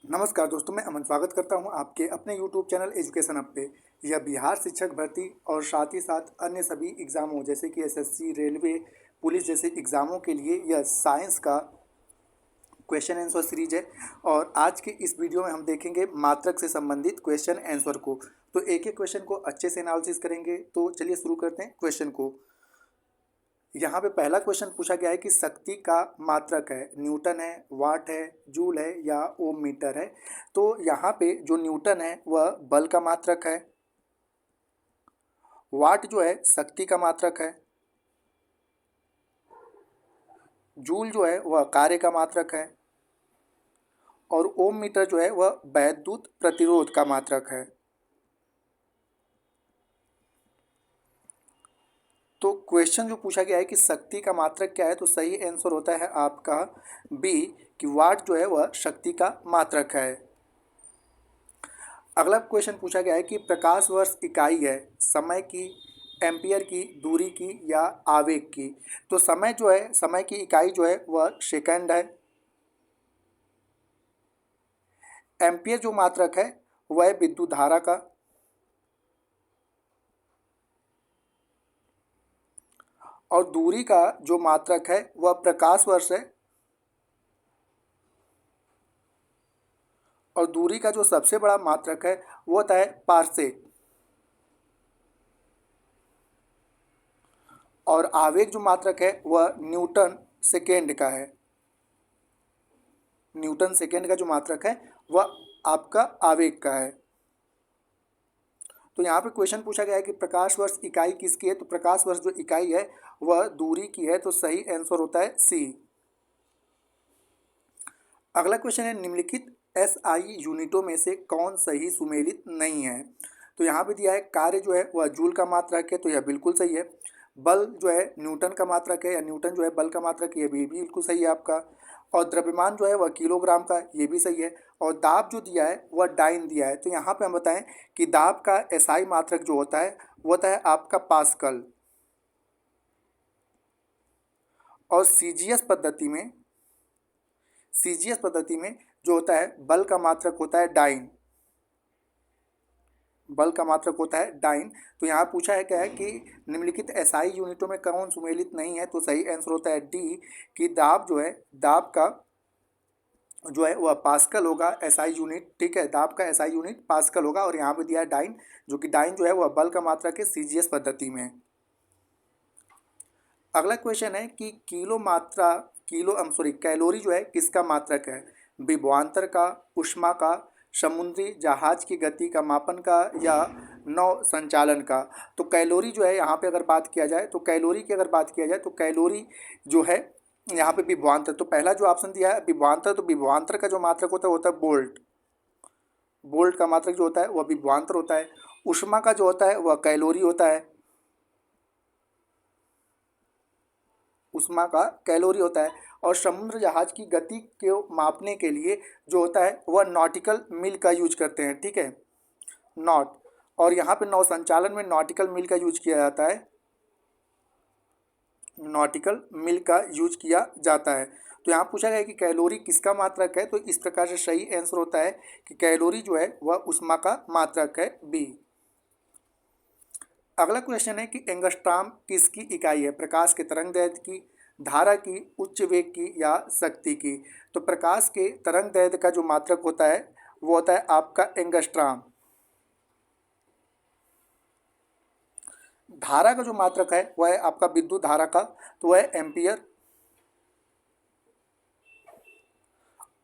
नमस्कार दोस्तों, मैं अमन स्वागत करता हूं आपके अपने YouTube चैनल एजुकेशन अप पे। यह बिहार शिक्षक भर्ती और साथ ही साथ अन्य सभी एग्ज़ामों जैसे कि एसएससी, रेलवे, पुलिस जैसे एग्ज़ामों के लिए यह साइंस का क्वेश्चन आंसर सीरीज है। और आज के इस वीडियो में हम देखेंगे मात्रक से संबंधित क्वेश्चन आंसर को। तो एक एक क्वेश्चन को अच्छे से एनालिसिस करेंगे। तो चलिए शुरू करते हैं क्वेश्चन को। यहाँ पे पहला क्वेश्चन पूछा गया है कि शक्ति का मात्रक है, न्यूटन है, वाट है, जूल है या ओम मीटर है। तो यहाँ पे जो न्यूटन है वह बल का मात्रक है, वाट जो है शक्ति का मात्रक है, जूल जो है वह कार्य का मात्रक है और ओम मीटर जो है वह वैद्युत प्रतिरोध का मात्रक है। तो क्वेश्चन जो पूछा गया है कि शक्ति का मात्रक क्या है, तो सही आंसर होता है आपका बी कि वाट जो है वह शक्ति का मात्रक है। अगला क्वेश्चन पूछा गया है कि प्रकाश वर्ष इकाई है समय की, एम्पियर की, दूरी की या आवेग की। तो समय जो है, समय की इकाई जो है वह सेकंड है। एम्पियर जो मात्रक है वह विद्युत धारा का, और दूरी का जो मात्रक है वह प्रकाश वर्ष है। और दूरी का जो सबसे बड़ा मात्रक है वो होता है पारसेक। और आवेग जो मात्रक है वह न्यूटन सेकेंड का है। न्यूटन सेकेंड का जो मात्रक है वह आपका आवेग का है। तो यहाँ पे क्वेश्चन पूछा गया है कि प्रकाश वर्ष इकाई किसकी है। तो प्रकाश वर्ष जो इकाई है वह दूरी की है। तो सही आंसर होता है सी। अगला क्वेश्चन है निम्नलिखित एसआई यूनिटों में से कौन सही सुमेलित नहीं है। तो यहाँ पे दिया है कार्य जो है वह जूल का मात्रक है, तो यह बिल्कुल सही है। बल जो है न्यूटन का मात्रक है, या न्यूटन जो है बल का मात्रक है, यह भी बिल्कुल सही है आपका। और द्रव्यमान जो है वह किलोग्राम का, ये भी सही है। और दाब जो दिया है वह डाइन दिया है। तो यहाँ पे हम बताएं कि दाब का एसआई मात्रक जो होता है वो होता है आपका पास्कल। और सीजीएस पद्धति में जो होता है बल का मात्रक होता है डाइन। बल का मात्रक होता है डाइन। तो यहाँ पूछा है क्या है कि निम्नलिखित एसआई यूनिटों में कौन सुमेलित नहीं है। तो सही आंसर होता है डी कि दाब जो है, दाब का जो है वह पास्कल होगा, एसआई यूनिट। ठीक है, दाब का एसआई यूनिट पास्कल होगा। और यहाँ पे दिया है डाइन, जो कि डाइन जो है वह बल का मात्रक है सीजीएस पद्धति में। अगला क्वेश्चन है कि कैलोरी जो है किसका मात्रक है। विभवांतर का, ऊष्मा का, समुद्री जहाज की गति का मापन का या नौ संचालन का। तो कैलोरी जो है यहाँ पे अगर बात किया जाए, तो कैलोरी की अगर बात किया जाए तो कैलोरी जो है यहाँ पे विभवांतर। तो पहला जो ऑप्शन दिया है विभवांतर, तो विभवांतर का जो मात्रक होता है वो होता है बोल्ट। बोल्ट का मात्रक जो होता है वह विभवांतर होता है। ऊष्मा का जो होता है वह कैलोरी होता है। ऊष्मा का कैलोरी होता है। और समुद्र जहाज की गति को मापने के लिए जो होता है वह नॉटिकल मील का यूज करते हैं। ठीक है, नॉट। और यहाँ पे नौ संचालन में नॉटिकल मील का यूज किया जाता है। नॉटिकल मील का यूज किया जाता है। तो यहाँ पूछा गया है कि कैलोरी किसका मात्रक है। तो इस प्रकार से सही आंसर होता है कि कैलोरी जो है वह ऊष्मा का मात्रक है, बी। अगला क्वेश्चन है कि एंगस्ट्राम किसकी इकाई है। प्रकाश के तरंग दैर्ध्य की, धारा की, उच्च वेग की या शक्ति की। तो प्रकाश के तरंग दैर्ध्य का जो मात्रक होता है वो होता है आपका एंगस्ट्राम। धारा का जो मात्रक है वह है आपका विद्युत धारा का, तो वह है एम्पियर।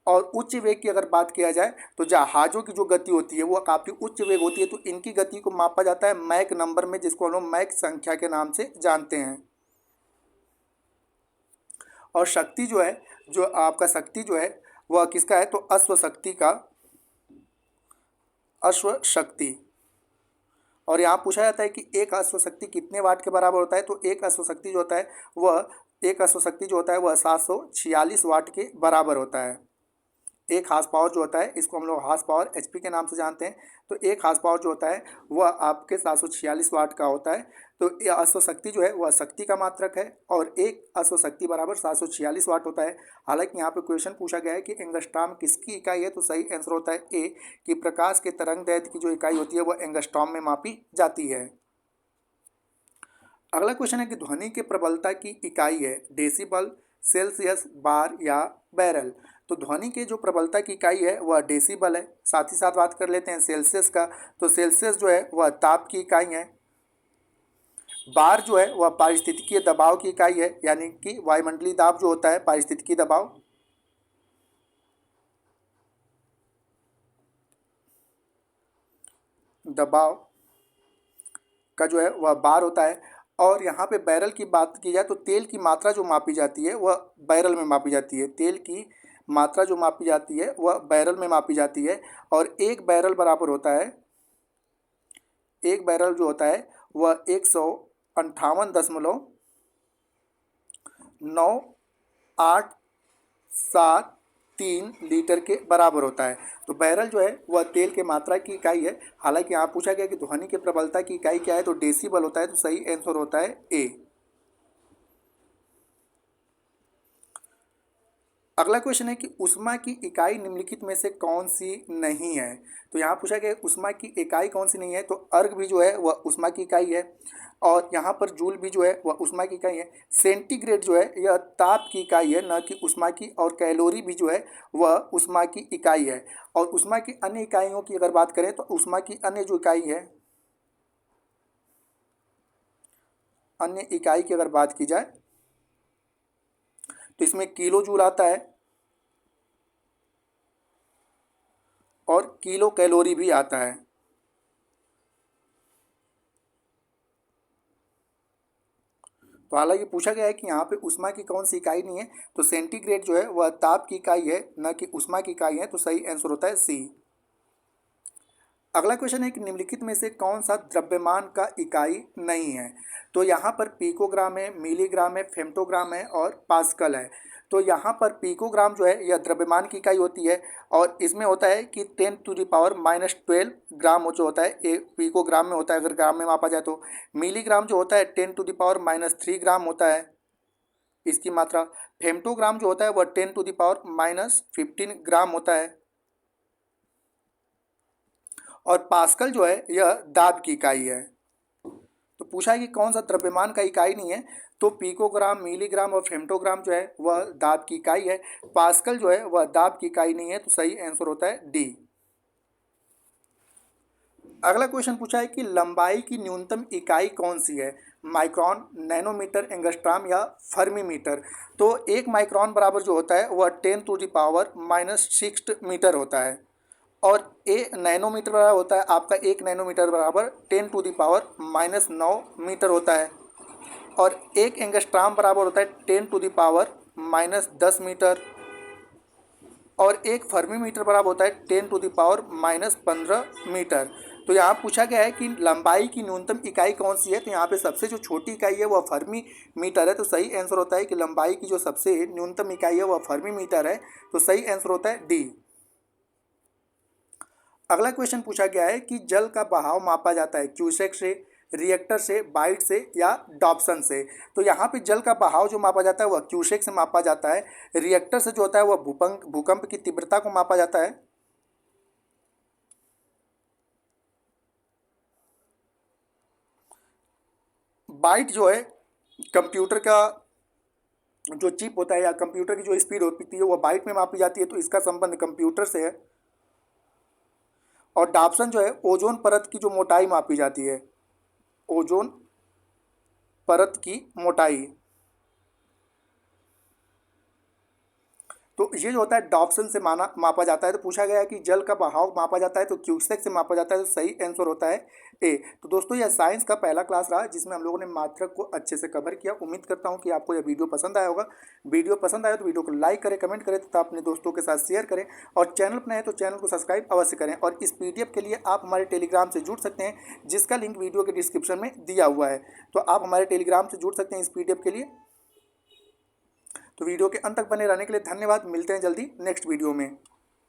और उच्च वेग की अगर बात किया जाए तो जहाज़ों की जो गति होती है वो काफ़ी उच्च वेग होती है। तो इनकी गति को मापा जाता है मैक नंबर में, जिसको हम लोग मैक संख्या के नाम से जानते हैं। और शक्ति जो है, जो आपका शक्ति जो है वह किसका है, तो अश्व शक्ति का, अश्व शक्ति। और यहाँ पूछा जाता है कि एक अश्व शक्ति कितने वाट के बराबर होता है। तो एक अश्व शक्ति जो होता है वह 746 वाट के बराबर होता है। एक हार्स पावर जो होता है, इसको हम लोग हार्स पावर एचपी के नाम से जानते हैं। तो एक हार्स पावर जो होता है वह आपके 746 वाट का होता है। तो ये अश्वशक्ति जो है वह शक्ति का मात्रक है और एक अश्वशक्ति बराबर 746 वाट होता है। हालांकि यहाँ पे क्वेश्चन पूछा गया है कि एंगस्ट्रॉम किसकी इकाई है, तो सही आंसर होता है ए, कि प्रकाश के तरंग दैर्ध्य की जो इकाई होती है वह एंगस्ट्रॉम में मापी जाती है। अगला क्वेश्चन है कि ध्वनि के प्रबलता की इकाई है डेसिबल, सेल्सियस, बार या बैरल। तो ध्वनि के जो प्रबलता की इकाई है वह डेसिबल है। साथ ही साथ बात कर लेते हैं सेल्सियस का, तो सेल्सियस जो है वह ताप की इकाई है। बार जो है वह पारिस्थितिकीय दबाव की इकाई है, यानी कि वायुमंडलीय दाब जो होता है पारिस्थितिकीय दबाव। दबाव का जो है वह बार होता है। और यहाँ पे बैरल की बात की जाए तो तेल की मात्रा जो मापी जाती है वह बैरल में मापी जाती है। तेल की मात्रा जो मापी जाती है वह बैरल में मापी जाती है। और एक बैरल बराबर होता है, एक बैरल जो होता है वह 158.987 लीटर के बराबर होता है। तो बैरल जो है वह तेल के मात्रा की इकाई है। हालांकि यहाँ पूछा गया कि ध्वनि के प्रबलता की इकाई क्या है, तो डेसिबल होता है। तो सही आंसर होता है ए। अगला क्वेश्चन है कि ऊष्मा की इकाई निम्नलिखित में से कौन सी नहीं है। तो यहाँ पूछा गया ऊष्मा की इकाई कौन सी नहीं है, तो अर्ग भी जो है वह ऊष्मा की इकाई है। और यहाँ पर जूल भी जो है वह ऊष्मा की इकाई है। सेंटीग्रेड जो है यह ताप की इकाई है, न कि ऊष्मा की। और कैलोरी भी जो है वह ऊष्मा की इकाई है। और ऊष्मा की अन्य इकाइयों की अगर बात करें तो ऊष्मा की अन्य जो इकाई है, अन्य इकाई की अगर बात की जाए तो इसमें किलो जूल आता है और किलो कैलोरी भी आता है। तो हालांकि पूछा गया है कि यहाँ पे ऊष्मा की कौन सी इकाई नहीं है, तो सेंटीग्रेड जो है वह ताप की इकाई है, न कि ऊष्मा की इकाई है। तो सही आंसर होता है सी। अगला क्वेश्चन है कि निम्नलिखित में से कौन सा द्रव्यमान का इकाई नहीं है। तो यहाँ पर पिकोग्राम है, मिलीग्राम है, फेम्टोग्राम है और पास्कल है। तो यहाँ पर पिकोग्राम जो है यह द्रव्यमान की इकाई होती है और इसमें होता है कि 10⁻⁻12 ग्राम जो होता है एक पिकोग्राम में होता है, अगर ग्राम में मापा जाए तो। मिलीग्राम जो होता है 10⁻³ ग्राम होता है इसकी मात्रा। फेम्टोग्राम जो होता है वह 10⁻15 ग्राम होता है। और पास्कल जो है यह दाब की इकाई है। तो पूछा है कि कौन सा द्रव्यमान का इकाई नहीं है, तो पिकोग्राम, मिलीग्राम और फेम्टोग्राम जो है वह दाब की इकाई है। पास्कल जो है वह दाब की इकाई नहीं है। तो सही आंसर होता है डी। अगला क्वेश्चन पूछा है कि लंबाई की न्यूनतम इकाई कौन सी है, माइक्रोन, नैनोमीटर, एंगस्ट्राम या फर्मीमीटर। तो एक माइक्रोन बराबर जो होता है वह 10⁻⁻6 मीटर होता है। और नैनोमीटर बराबर होता है आपका, एक नैनोमीटर बराबर 10⁻⁻9 मीटर होता है। और एक एंगस्ट्राम बराबर होता है 10⁻⁻10 मीटर। और एक फर्मीमीटर बराबर होता है 10⁻⁻15 मीटर। तो यहाँ पूछा गया है कि लंबाई की न्यूनतम इकाई कौन सी है, तो यहाँ पे सबसे जो छोटी इकाई है वह फर्मी मीटर है। तो सही आंसर होता है कि लंबाई की जो सबसे न्यूनतम इकाई है वह फर्मी मीटर है। तो सही आंसर होता है डी। अगला क्वेश्चन पूछा गया है कि जल का बहाव मापा जाता है क्यूसेक से, रिएक्टर से, बाइट से या डॉप्सन से। तो यहाँ पे जल का बहाव जो मापा जाता है वह क्यूसेक से मापा जाता है। रिएक्टर से जो होता है वह भूकंप की तीव्रता को मापा जाता है। बाइट जो है कंप्यूटर का जो चिप होता है या कंप्यूटर की जो स्पीड होती है वह बाइट में मापी जाती है। तो इसका संबंध कंप्यूटर से है। और डॉप्सन जो है ओजोन परत की जो मोटाई मापी जाती है, ओजोन परत की मोटाई। तो ये जो होता है डॉप्सन से मापा जाता है। तो पूछा गया है कि जल का बहाव मापा जाता है तो क्यूसेक से मापा जाता है। तो सही आंसर होता है ए। तो दोस्तों यह साइंस का पहला क्लास रहा जिसमें हम लोगों ने मात्रक को अच्छे से कवर किया। उम्मीद करता हूँ कि आपको यह वीडियो पसंद आया होगा। वीडियो पसंद आया तो वीडियो को लाइक करें, कमेंट करें तथा अपने दोस्तों के साथ शेयर करें। और चैनल पर नए तो चैनल को सब्सक्राइब अवश्य करें। और इस PDF के लिए आप हमारे टेलीग्राम से जुड़ सकते हैं, जिसका लिंक वीडियो के डिस्क्रिप्शन में दिया हुआ है। तो आप हमारे टेलीग्राम से जुड़ सकते हैं इस PDF के लिए। तो वीडियो के अंत तक बने रहने के लिए धन्यवाद। मिलते हैं जल्दी नेक्स्ट वीडियो में।